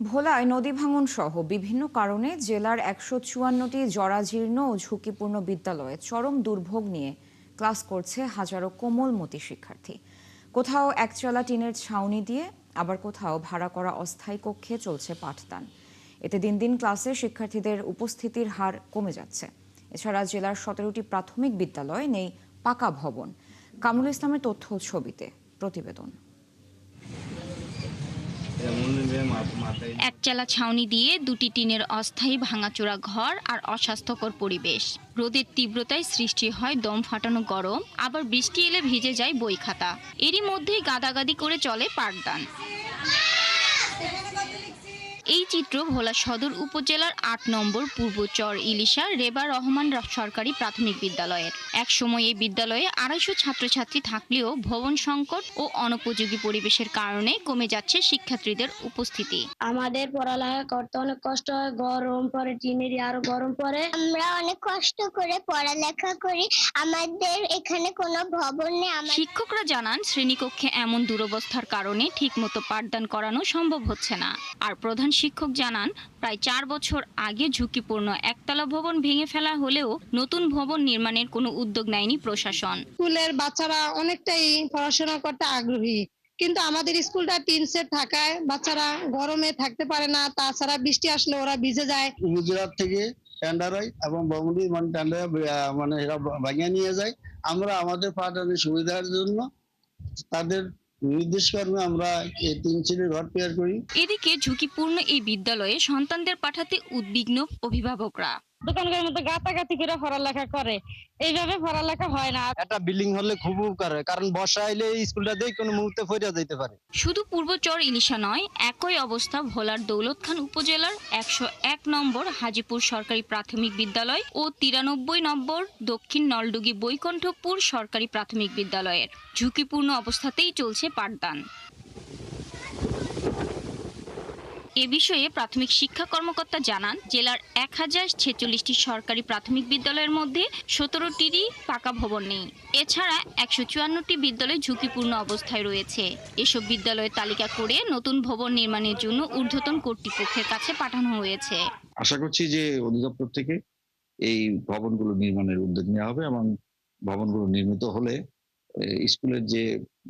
ভোলায় নদী ভাঙন সহ বিভিন্ন কারণে জেলার ১৫৪টি জরাজীর্ণ ও ঝুঁকিপূর্ণ বিদ্যালয়ে চরম দুর্ভোগ নিয়ে ক্লাস করছে হাজারো কোমলমতি শিক্ষার্থী। কোথাও একচালা টিনের ছাউনি দিয়ে, আবার কোথাও ভাড়া করা অস্থায়ী কক্ষে চলছে পাঠদান। এতে দিন দিন ক্লাসে শিক্ষার্থীদের উপস্থিতির হার কমে যাচ্ছে। এছাড়া জেলার ১৭টি প্রাথমিক বিদ্যালয়ে নেই পাকা ভবন। কামরুল ইসলামের তথ্য ও ছবিতে প্রতিবেদন। একচালা ছাউনি দিয়ে দুটি টিনের অস্থায়ী ভাঙাচোরা ঘর আর অস্বাস্থ্যকর পরিবেশ। রোদের তীব্রতায় সৃষ্টি হয় দম ফাটানো গরম, আবার বৃষ্টি এলে ভিজে যায় বই খাতা। এরই মধ্যেই গাদাগাদি করে চলে পাঠদান। এই চিত্র ভোলা সদর উপজেলার ৮ নম্বর পূর্বচর ইলিশা রেবা রহমান সরকারি প্রাথমিক বিদ্যালয়ের। এক সময় এই বিদ্যালয়ে ২৫০ ছাত্রছাত্রী থাকলেও ভবন সংকট ও অনুপযোগী পরিবেশের কারণে কমে যাচ্ছে শিক্ষার্থীদের উপস্থিতি। আমাদের পড়ালেখা করতে অনেক কষ্ট হয়, গরম পড়ে, টিনের আরো গরম পড়ে। আমরা অনেক কষ্ট করে পড়ালেখা করি, আমাদের এখানে কোনো ভবন নেই। শিক্ষকরা জানান, শ্রেণীকক্ষে এমন দুরবস্থার কারণে ঠিকমতো পাঠদান করানো সম্ভব হচ্ছে না। আর প্রধান শিক্ষক জানান, প্রায় ৪ বছর আগে ঝুঁকিপূর্ণ একতলা ভবন ভেঙে ফেলা হলেও নতুন ভবন নির্মাণের কোনো উদ্যোগ নেয়নি প্রশাসন। স্কুলের বাচ্চারা অনেকটাই পড়াশোনা করতে আগ্রহী, কিন্তু আমাদের স্কুলটা টিন সেট থাকায় বাচ্চারা গরমে থাকতে পারে না, তাছাড়া বৃষ্টি আসলে ওরা ভিজে যায়। গুজরাট থেকে টেন্ডার হয় এবং ভবনটি টেন্ডার এরা ভাঙিয়ে নিয়ে যায়। আমরা আমাদের পাঠদানের সুবিধার জন্য তাদের নির্দেশ কর্মে আমরা এই ৩ শ্রেণীর ঘর তৈরি করি। এদিকে ঝুঁকিপূর্ণ এই বিদ্যালয়ে সন্তানদের পাঠাতে উদ্বিগ্ন অভিভাবকরা। দোকানগুলোর মধ্যে গাতাগাতি করে পড়ালেখা করে, এইভাবে পড়ালেখা হয় না। একটা বিল্ডিং হলে খুব উপকার হয়, কারণ বর্ষা আইলে স্কুলটা দিয়ে কোনো মুহূর্তে ফিরে যেতে পারে। শুধু পূর্বচর ইলিশা নয়, একই অবস্থা ভোলার দৌলতখান উপজেলার ১০১ নম্বর হাজীপুর সরকারি প্রাথমিক বিদ্যালয় ও ৯৩ নম্বর দক্ষিণ নলডুগি বৈকুণ্ঠপুর সরকারি প্রাথমিক বিদ্যালয়ের। ঝুঁকিপূর্ণ অবস্থাতেই চলছে পাঠদান। এ বিষয়ে প্রাথমিক শিক্ষা কর্মকর্তা জানান, জেলার ১০৪৬টি সরকারি প্রাথমিক বিদ্যালয়ের মধ্যে ১৭টিরই পাকা ভবন নেই। এছাড়া ১৫৪টি বিদ্যালয় ঝুঁকিপূর্ণ অবস্থায় রয়েছে। এসব বিদ্যালয়ের তালিকা করে নতুন ভবন নির্মাণের জন্য ঊর্ধ্বতন কর্তৃপক্ষের কাছে পাঠানো হয়েছে। আশা করছি যে অধিদপ্তর থেকে এই ভবনগুলো নির্মাণের উদ্যোগ নেওয়া হবে এবং ভবনগুলো নির্মিত হলে স্কুলের যে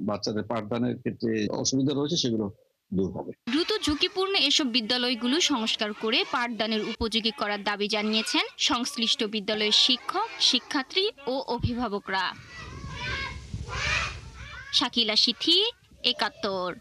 বাচ্চাদের পাঠদানের ক্ষেত্রে অসুবিধা রয়েছে সেগুলো দূর হবে। দ্রুত ঝুঁকিপূর্ণ এসব বিদ্যালয়গুলো সংস্কার করে পাঠদানের উপযোগী করার দাবি জানিয়েছেন সংশ্লিষ্ট বিদ্যালয়ের শিক্ষক, শিক্ষার্থী ও অভিভাবকরা। শাকিলা সিথি, ৭১।